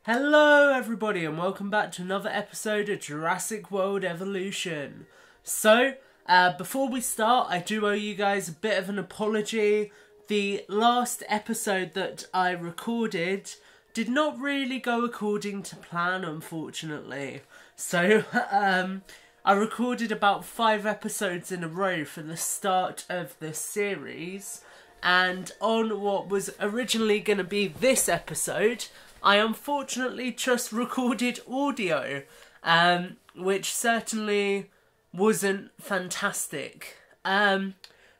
Hello everybody and welcome back to another episode of Jurassic World Evolution. So, before we start, I do owe you guys a bit of an apology. The last episode that I recorded did not really go according to plan, unfortunately. So, I recorded about 5 episodes in a row for the start of the series, and on what was originally going to be this episode, I unfortunately just recorded audio, which certainly wasn't fantastic.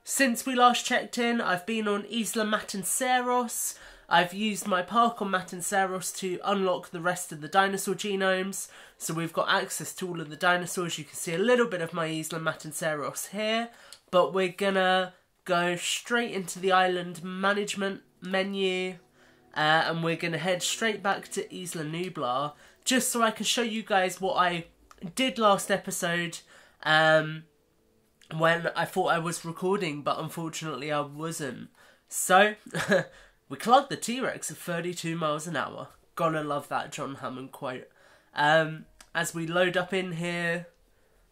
Since we last checked in, I've been on Isla Nublar. I've used my park on Nublar to unlock the rest of the dinosaur genomes, so we've got access to all of the dinosaurs. You can see a little bit of my Isla Nublar here, but we're gonna go straight into the island management menu. And we're going to head straight back to Isla Nublar, just so I can show you guys what I did last episode when I thought I was recording, but unfortunately I wasn't. So, we clocked the T-Rex at 32 miles an hour. Gotta love that John Hammond quote. As we load up in here,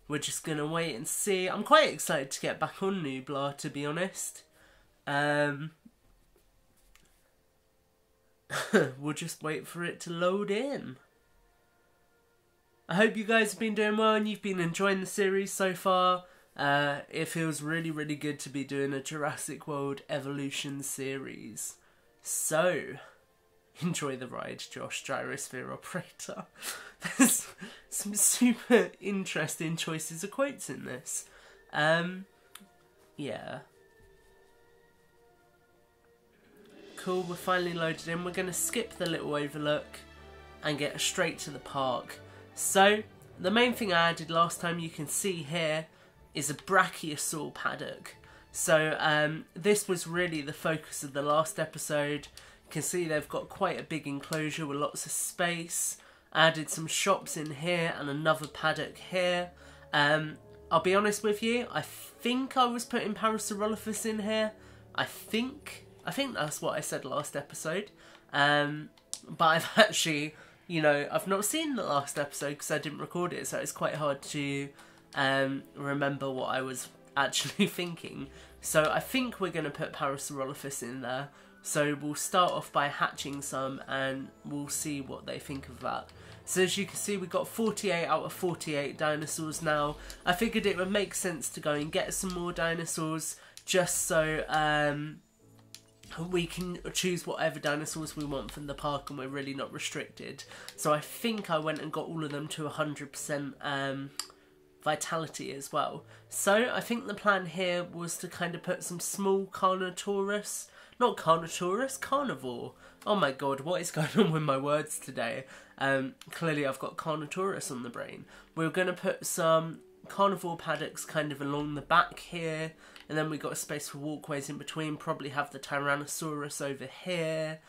we're just going to wait and see. I'm quite excited to get back on Nublar, to be honest. We'll just wait for it to load in. I hope you guys have been doing well and you've been enjoying the series so far. It feels really, really good to be doing a Jurassic World Evolution series. So, enjoy the ride, Josh, Gyrosphere Operator. There's some super interesting choices of quotes in this. Yeah. Cool, we're finally loaded in. We're going to skip the little overlook and get straight to the park. So, the main thing I added last time, you can see here, is a brachiosaur paddock. So, this was really the focus of the last episode. You can see they've got quite a big enclosure with lots of space. I added some shops in here and another paddock here. I'll be honest with you, I think I was putting Parasaurolophus in here. I think that's what I said last episode. But I've actually, I've not seen the last episode because I didn't record it, so it's quite hard to remember what I was actually thinking. So I think we're going to put Parasaurolophus in there. So we'll start off by hatching some and we'll see what they think of that. So as you can see, we've got 48 out of 48 dinosaurs now. I figured it would make sense to go and get some more dinosaurs just so we can choose whatever dinosaurs we want from the park and we're really not restricted. So I think I went and got all of them to 100% vitality as well. So I think the plan here was to kind of put some small carnivore. Oh my god, what is going on with my words today? Clearly I've got Carnotaurus on the brain. We're going to put some carnivore paddocks kind of along the back here. And then we've got a space for walkways in between. Probably have the Tyrannosaurus over here.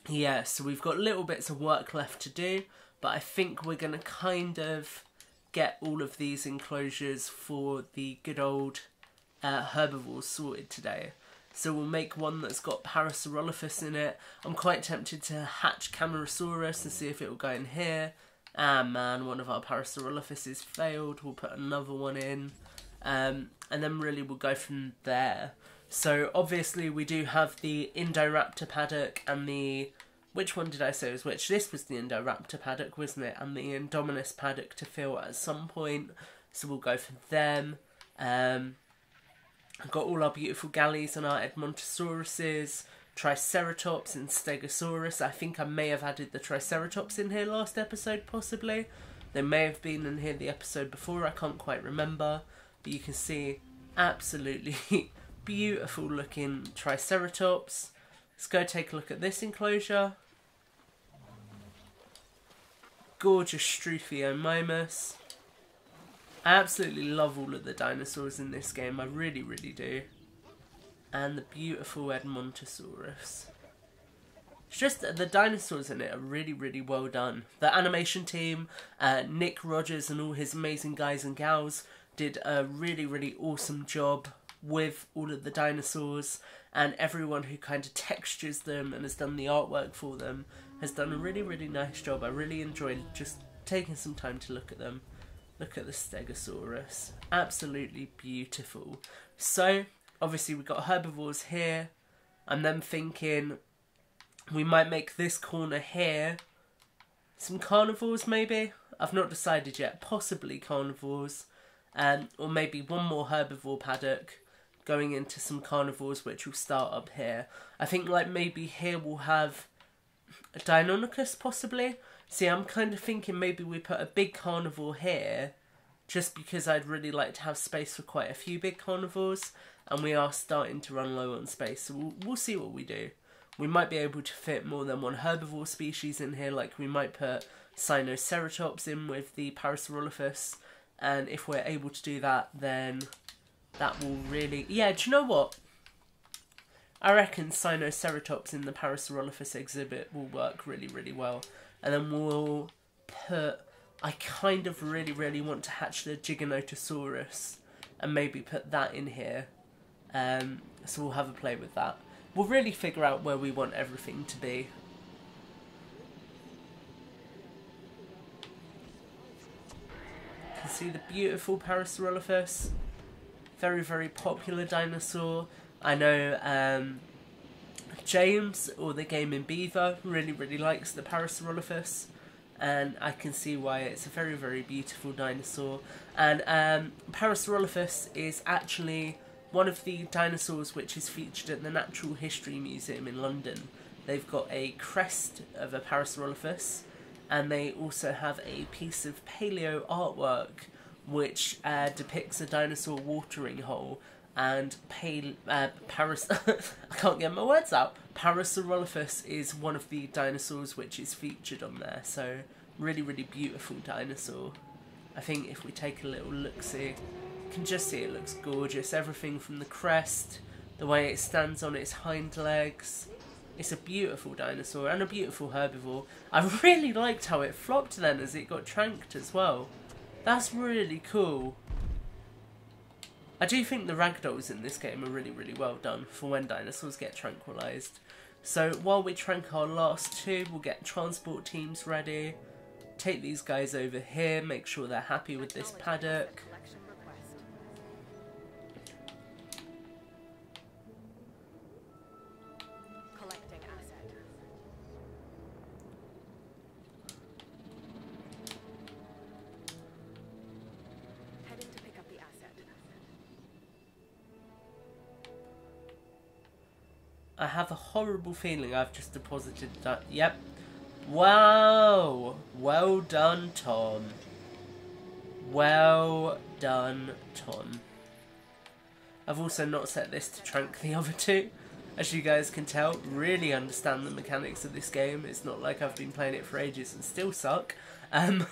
Yeah, so we've got little bits of work left to do. But I think we're going to kind of get all of these enclosures for the good old herbivores sorted today. So we'll make one that's got Parasaurolophus in it. I'm quite tempted to hatch Camarasaurus and see if it will go in here. Ah man, one of our Parasaurolophuses failed. We'll put another one in. And then really we'll go from there. So obviously we do have the Indoraptor paddock and the... Which one did I say was which? This was the Indoraptor paddock, wasn't it? And the Indominus paddock to fill at some point. So we'll go for them. I've got all our beautiful galleys and our Edmontosauruses, Triceratops and Stegosaurus. I think I may have added the Triceratops in here last episode, possibly. They may have been in here the episode before, I can't quite remember. But you can see absolutely beautiful looking Triceratops. Let's go take a look at this enclosure. Gorgeous Struthiomomus. I absolutely love all of the dinosaurs in this game, I really, really do. And the beautiful Edmontosaurus. It's just that the dinosaurs in it are really, really well done. The animation team, Nick Rogers and all his amazing guys and gals did a really, really awesome job with all of the dinosaurs. and everyone who kind of textures them and has done the artwork for them has done a really, really nice job. I really enjoyed just taking some time to look at them. Look at the Stegosaurus. Absolutely beautiful. So, obviously we've got herbivores here. I'm then thinking we might make this corner here some carnivores maybe. I've not decided yet. Possibly carnivores. Or maybe one more herbivore paddock going into some carnivores, which will start up here. I think like maybe here we'll have a Deinonychus possibly. See, I'm kind of thinking maybe we put a big carnivore here, just because I'd really like to have space for quite a few big carnivores, and we are starting to run low on space, so we'll see what we do. We might be able to fit more than one herbivore species in here, like we might put Sinoceratops in with the Parasaurolophus, and if we're able to do that, then that will really... Yeah, do you know what? I reckon Sinoceratops in the Parasaurolophus exhibit will work really, really well. And then we'll put... I kind of really, really want to hatch the Giganotosaurus and maybe put that in here. So we'll have a play with that. We'll really figure out where we want everything to be. You can see the beautiful Parasaurolophus. Very, very popular dinosaur. I know James, or the Gaming Beaver, really, really likes the Parasaurolophus. And I can see why. It's a very, very beautiful dinosaur. And Parasaurolophus is actually one of the dinosaurs which is featured at the Natural History Museum in London. They've got a crest of a Parasaurolophus, and they also have a piece of paleo artwork which depicts a dinosaur watering hole. And I can't get my words out. Parasaurolophus is one of the dinosaurs which is featured on there. So, really, really beautiful dinosaur. I think if we take a little look-see, you can just see it looks gorgeous. Everything from the crest, the way it stands on its hind legs. It's a beautiful dinosaur and a beautiful herbivore. I really liked how it flopped then as it got tranked as well. That's really cool. I do think the ragdolls in this game are really, really well done for when dinosaurs get tranquilised. So while we trank our last two, we'll get transport teams ready, take these guys over here, make sure they're happy with this paddock. I have a horrible feeling I've just deposited that. Yep. Wow. Well done, Tom. Well done, Tom. I've also not set this to trank the other two. As you guys can tell, really understand the mechanics of this game. It's not like I've been playing it for ages and still suck. I'm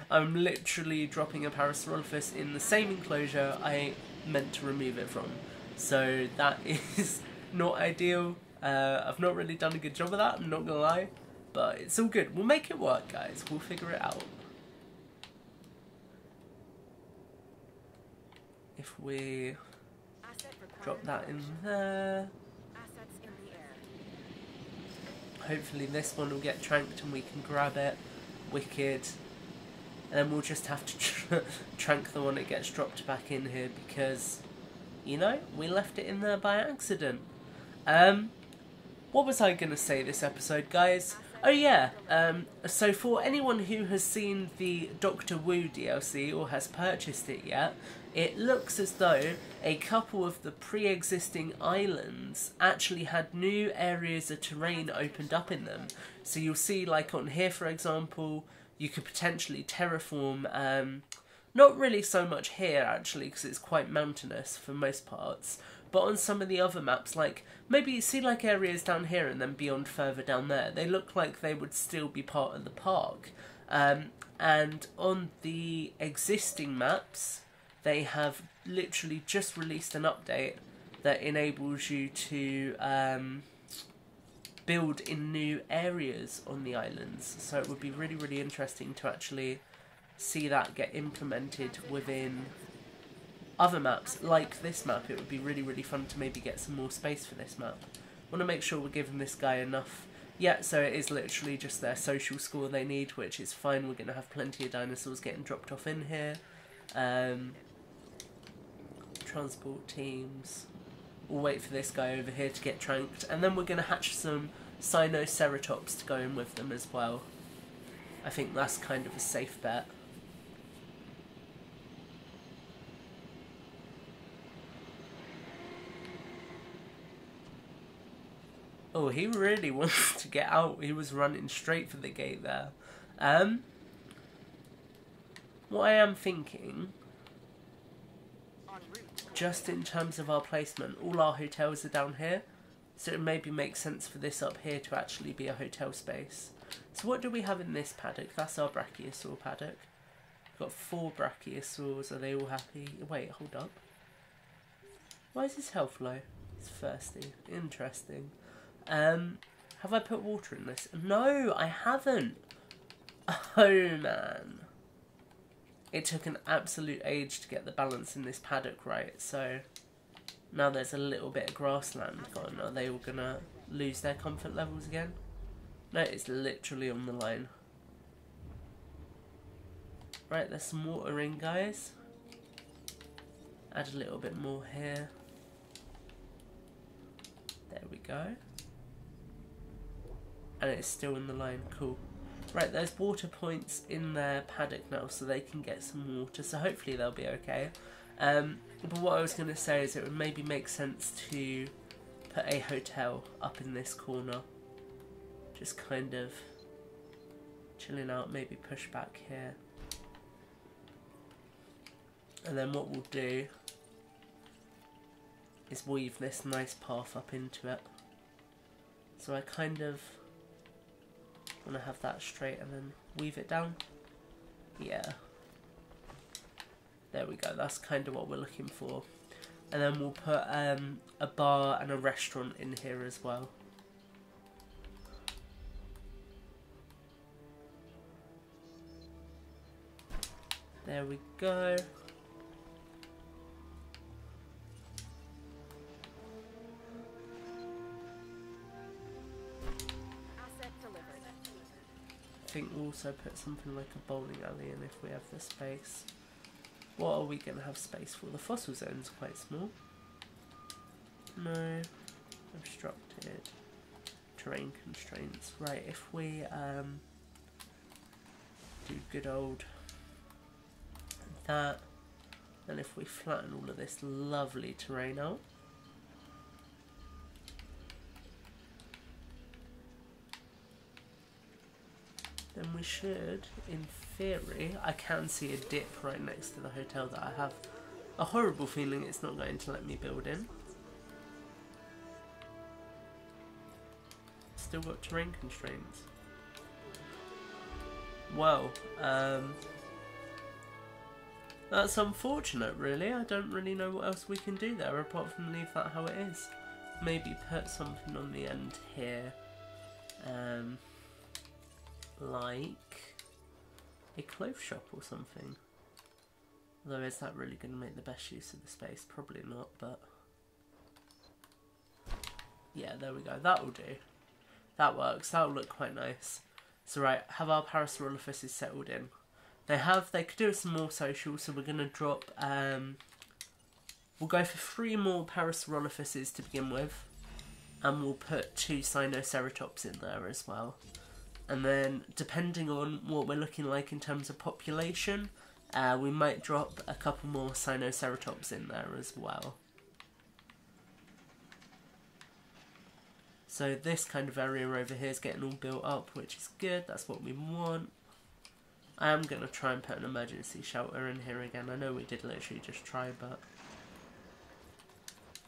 literally dropping a Parasaurolophus in the same enclosure I meant to remove it from. So that is... not ideal. I've not really done a good job of that, I'm not gonna lie, but it's all good. We'll make it work, guys. We'll figure it out. If we drop that in there, hopefully this one will get tranked and we can grab it. Wicked. And then we'll just have to trank the one that gets dropped back in here because, you know, we left it in there by accident. What was I going to say this episode, guys? Oh yeah, so for anyone who has seen the Doctor Wu DLC or has purchased it yet, it looks as though a couple of the pre-existing islands actually had new areas of terrain opened up in them. So you'll see, like on here for example, you could potentially terraform, not really so much here actually because it's quite mountainous for most parts, but on some of the other maps, like, maybe you see like areas down here and then beyond further down there, they look like they would still be part of the park. And on the existing maps, they have literally just released an update that enables you to build in new areas on the islands. So it would be really, really interesting to actually see that get implemented within other maps, like this map, it would be really, really fun to maybe get some more space for this map. Want to make sure we're giving this guy enough. Yeah, so it is literally just their social score they need, which is fine. We're going to have plenty of dinosaurs getting dropped off in here. Transport teams. We'll wait for this guy over here to get tranked. And then we're going to hatch some Sinoceratops to go in with them as well. I think that's kind of a safe bet. Oh, he really wants to get out. He was running straight for the gate there. What I am thinking, just in terms of our placement, all our hotels are down here. So it maybe makes sense for this up here to actually be a hotel space. So what do we have in this paddock? That's our brachiosaur paddock. We've got 4 brachiosaurs. Are they all happy? Wait, hold up. Why is his health low? He's thirsty. Interesting. Have I put water in this? No, I haven't. Oh, man. It took an absolute age to get the balance in this paddock right, so now there's a little bit of grassland gone. Are they all gonna lose their comfort levels again? No, it's literally on the line. Right, there's some water in, guys. Add a little bit more here. There we go. And it's still in the line, cool. Right, there's water points in their paddock now, so they can get some water, so hopefully they'll be okay. But what I was going to say is it would maybe make sense to put a hotel up in this corner. Just kind of chilling out, maybe push back here. And then what we'll do is weave this nice path up into it. So I kind of want to have that straight and then weave it down. Yeah. There we go, that's kind of what we're looking for. And then we'll put a bar and a restaurant in here as well. There we go. I think we'll also put something like a bowling alley in if we have the space. What are we going to have space for? The fossil zone's quite small. No. Obstructed. Terrain constraints. Right, if we do good old that, and if we flatten all of this lovely terrain out, then we should, in theory, I can see a dip right next to the hotel that I have a horrible feeling it's not going to let me build in. Still got terrain constraints. Well, that's unfortunate really. I don't really know what else we can do there apart from leave that how it is. Maybe put something on the end here. Like a clothes shop or something. Although is that really going to make the best use of the space? Probably not, but yeah, there we go. That will do. That works. That will look quite nice. So right, have our Parasaurolophuses settled in. They could do some more social, so we're going to drop, we'll go for 3 more Parasaurolophuses to begin with. And we'll put 2 Sinoceratops in there as well. And then, depending on what we're looking like in terms of population, we might drop a couple more Sinoceratops in there as well. So this kind of area over here is getting all built up, which is good. That's what we want. I am going to try and put an emergency shelter in here again. I know we did literally just try, but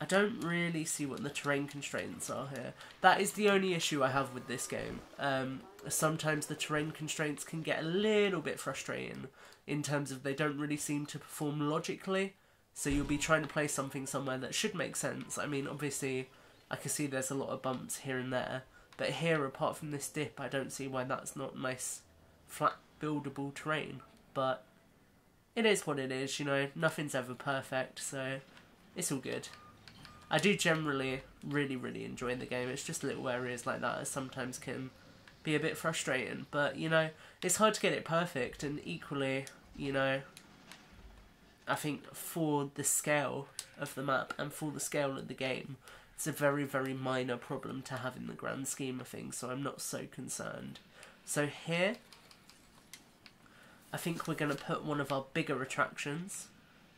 I don't really see what the terrain constraints are here. That is the only issue I have with this game. Sometimes the terrain constraints can get a little bit frustrating in terms of they don't really seem to perform logically. So you'll be trying to place something somewhere that should make sense. I mean, obviously, I can see there's a lot of bumps here and there. But here, apart from this dip, I don't see why that's not nice, flat, buildable terrain. But it is what it is, you know, nothing's ever perfect, so it's all good. I do generally really enjoy the game. It's just little areas like that that sometimes can be a bit frustrating, but, you know, it's hard to get it perfect, and equally, you know, I think for the scale of the map and for the scale of the game, it's a very minor problem to have in the grand scheme of things, so I'm not so concerned. So here, I think we're going to put one of our bigger attractions.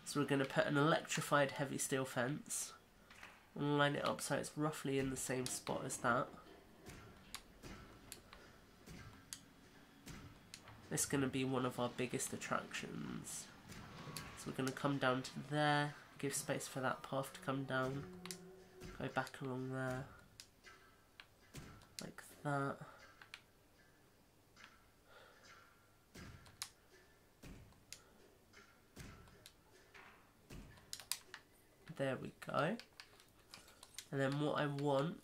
So we're going to put an electrified heavy steel fence and line it up so it's roughly in the same spot as that. This is going to be one of our biggest attractions. So we're going to come down to there, give space for that path to come down, go back along there, like that. There we go. And then what I want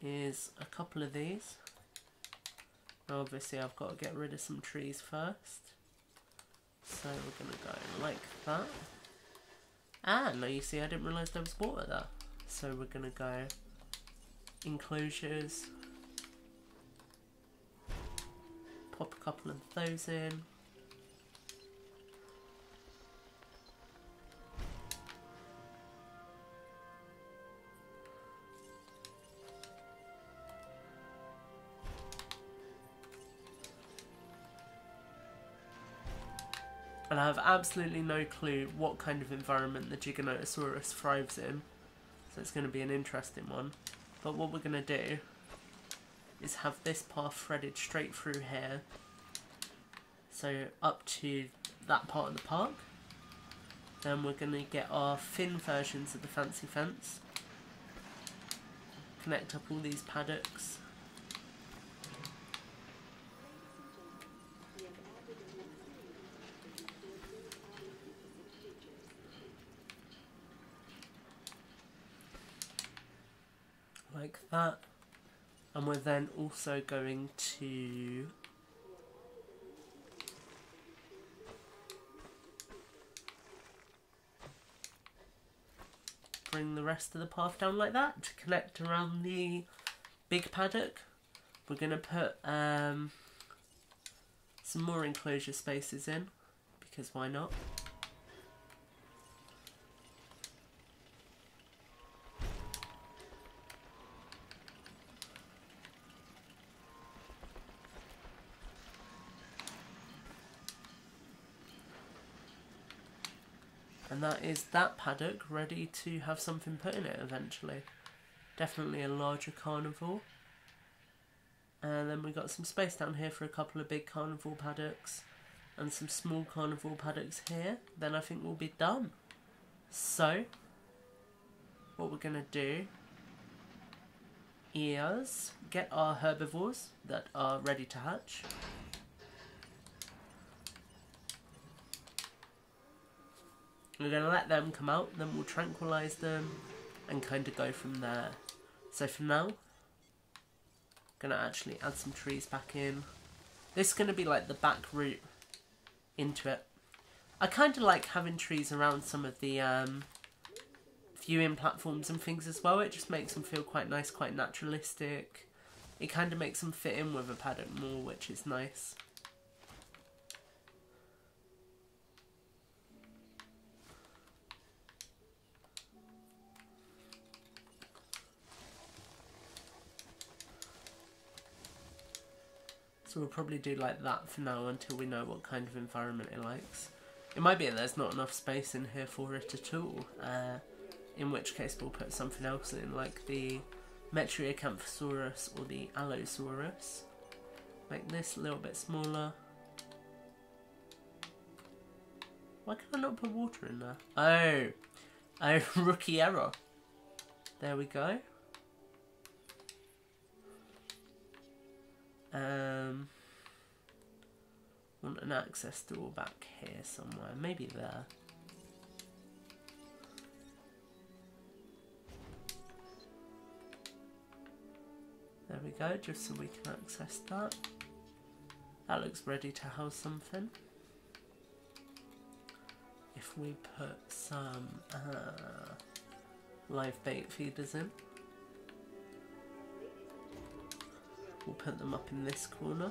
is a couple of these. Now obviously I've got to get rid of some trees first. So we're going to go like that. Ah, no, you see, I didn't realise there was water there. So we're going to go enclosures. Pop a couple of those in. And I have absolutely no clue what kind of environment the Giganotosaurus thrives in. So it's going to be an interesting one. But what we're going to do is have this path threaded straight through here. So up to that part of the park. Then we're going to get our thin versions of the fancy fence. Connect up all these paddocks. Like that, and we're then also going to bring the rest of the path down like that to connect around the big paddock. We're going to put some more enclosure spaces in, because why not? And that is that paddock ready to have something put in it eventually. Definitely a larger carnivore. And then we've got some space down here for a couple of big carnivore paddocks and some small carnivore paddocks here. Then I think we'll be done. So, what we're going to do is get our herbivores that are ready to hatch. We're going to let them come out, then we'll tranquilise them and kind of go from there. So for now, I'm going to actually add some trees back in. This is going to be like the back route into it. I kind of like having trees around some of the viewing platforms and things as well. It just makes them feel quite nice, quite naturalistic. It kind of makes them fit in with a paddock more, which is nice. So we'll probably do like that for now until we know what kind of environment it likes. It might be that there's not enough space in here for it at all, in which case we'll put something else in, like the Metriacanthosaurus or the Allosaurus. Make this a little bit smaller. Why can I not put water in there? Oh, rookie error. There we go. Want an access door back here somewhere, maybe there. There we go, just so we can access that. That looks ready to house something. if we put some live bait feeders in? We'll put them up in this corner.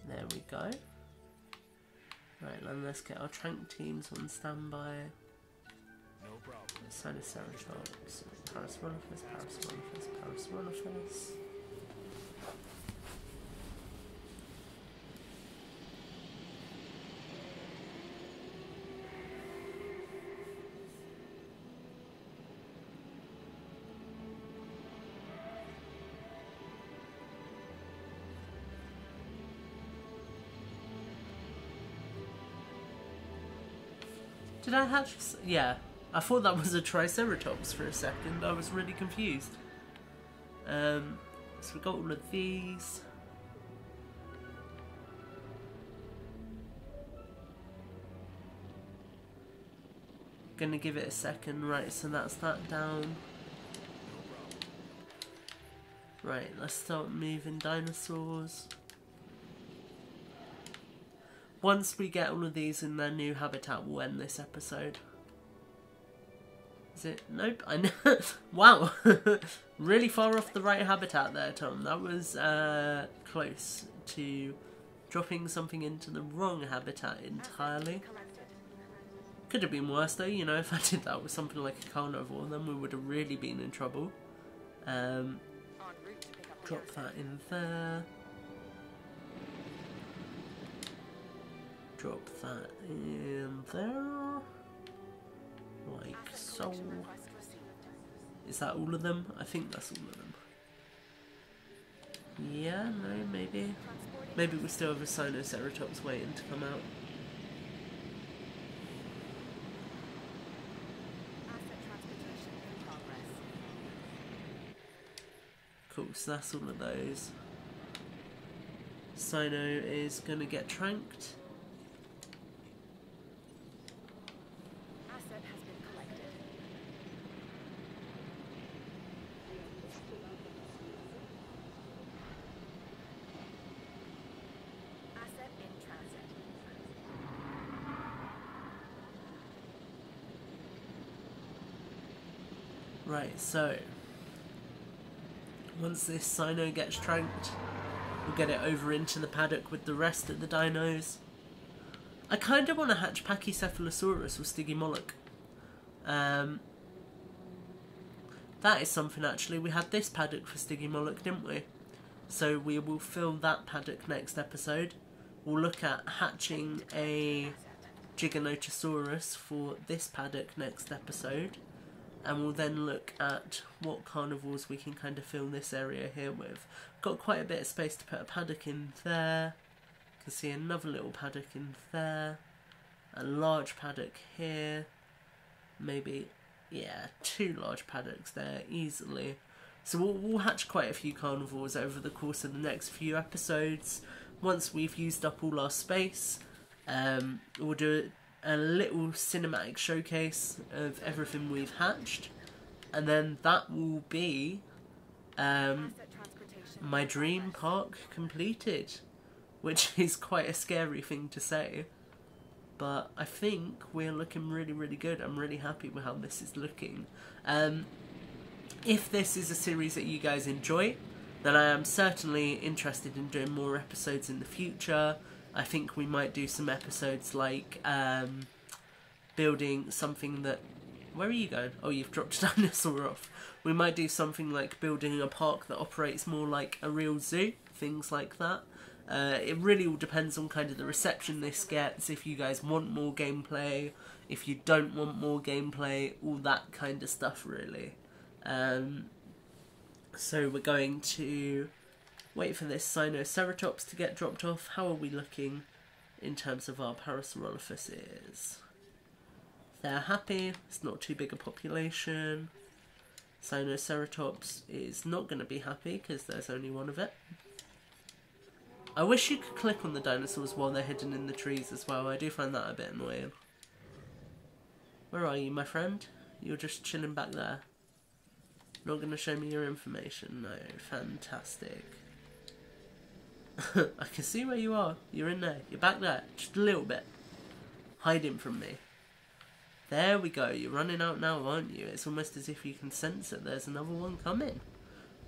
There we go. Right, then let's get our trank teams on standby. No problem. Sinoceratops, Parasaurolophus, Parasaurolophus, Parasaurolophus. Did I hatch? Yeah. I thought that was a Triceratops for a second. I was really confused. So we got all of these. Gonna give it a second. Right, so that's that down. Right, let's start moving dinosaurs. Once we get all of these in their new habitat, we'll end this episode. Is it? Nope. I know. Wow. Really far off the right habitat there, Tom. That was close to dropping something into the wrong habitat entirely. Could have been worse though, you know, if I did that with something like a carnivore, then we would have really been in trouble. Drop that in there. Drop that in there. Like so. Is that all of them? I think that's all of them. Yeah, no, maybe. Maybe we still have a Sinoceratops waiting to come out. Cool, so that's all of those. Sino is gonna get tranked. Right, so once this Sino gets tranked, we'll get it over into the paddock with the rest of the dinos. I kind of want to hatch Pachycephalosaurus or Stygimoloch. That is something actually. We had this paddock for Stygimoloch, didn't we? So we will fill that paddock next episode. We'll look at hatching a Giganotosaurus for this paddock next episode. And we'll then look at what carnivores we can kind of fill this area here with. Got quite a bit of space to put a paddock in there. You can see another little paddock in there. A large paddock here. Maybe, yeah, 2 large paddocks there easily. So we'll hatch quite a few carnivores over the course of the next few episodes. Once we've used up all our space, we'll do a little cinematic showcase of everything we've hatched, and then that will be my dream park completed, which is quite a scary thing to say, but I think we're looking really, really good. I'm really happy with how this is looking. If this is a series that you guys enjoy, then I am certainly interested in doing more episodes in the future. I think we might do some episodes like building something that... Where are you going? Oh, you've dropped a dinosaur off. We might do something like building a park that operates more like a real zoo, things like that. It really all depends on kind of the reception this gets, if you guys want more gameplay, if you don't want more gameplay, all that kind of stuff really. So we're going to wait for this Sinoceratops to get dropped off. How are we looking in terms of our Parasaurolophuses? They're happy, it's not too big a population. Sinoceratops is not going to be happy because there's only one of it. I wish you could click on the dinosaurs while they're hidden in the trees as well. I do find that a bit annoying. Where are you, my friend? You're just chilling back there. Not going to show me your information? No, fantastic. I can see where you are. You're in there. You're back there. Just a little bit. hiding from me. There we go. You're running out now, aren't you? It's almost as if you can sense that there's another one coming.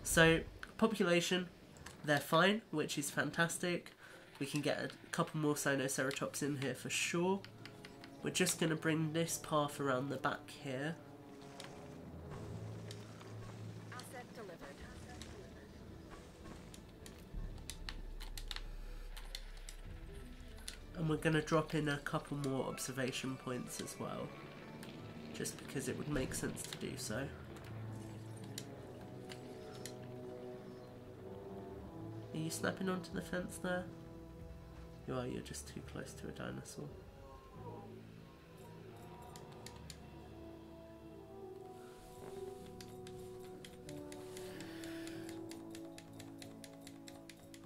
So, population, they're fine, which is fantastic. We can get a couple more Sinoceratops in here for sure. We're just going to bring this path around the back here. Asset delivered. And we're going to drop in a couple more observation points as well. Just because it would make sense to do so. Are you snapping onto the fence there? You are, you're just too close to a dinosaur.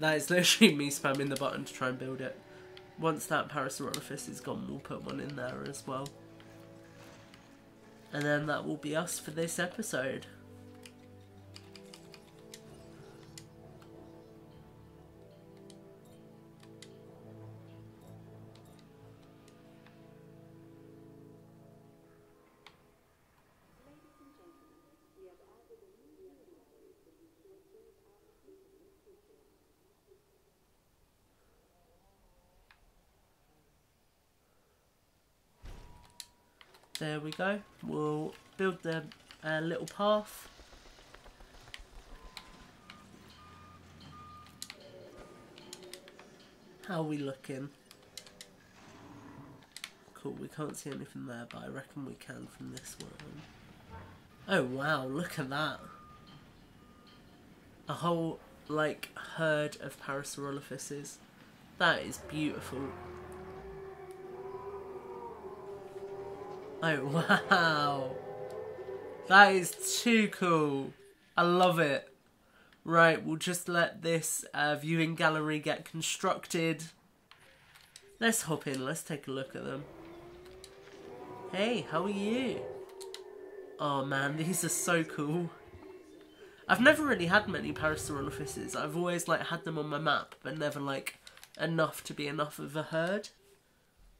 That is literally me spamming the button to try and build it. Once that Parasaurolophus is gone, we'll put one in there as well. And then that will be us for this episode. There we go. We'll build the little path. How are we looking? Cool, we can't see anything there, but I reckon we can from this one. Oh wow, look at that. A whole, like, herd of Parasaurolophuses. That is beautiful. Oh wow, that is too cool. I love it. Right, we'll just let this viewing gallery get constructed. Let's hop in, let's take a look at them. Hey, how are you? Oh man, these are so cool. I've never really had many Parasaurolophuses. I've always like had them on my map, but never like enough to be enough of a herd.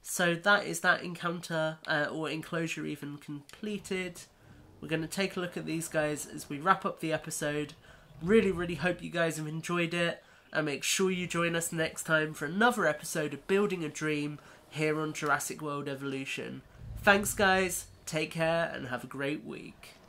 So that is that encounter, or enclosure even, completed. We're going to take a look at these guys as we wrap up the episode. Really, really hope you guys have enjoyed it. And make sure you join us next time for another episode of Building a Dream here on Jurassic World Evolution. Thanks guys, take care and have a great week.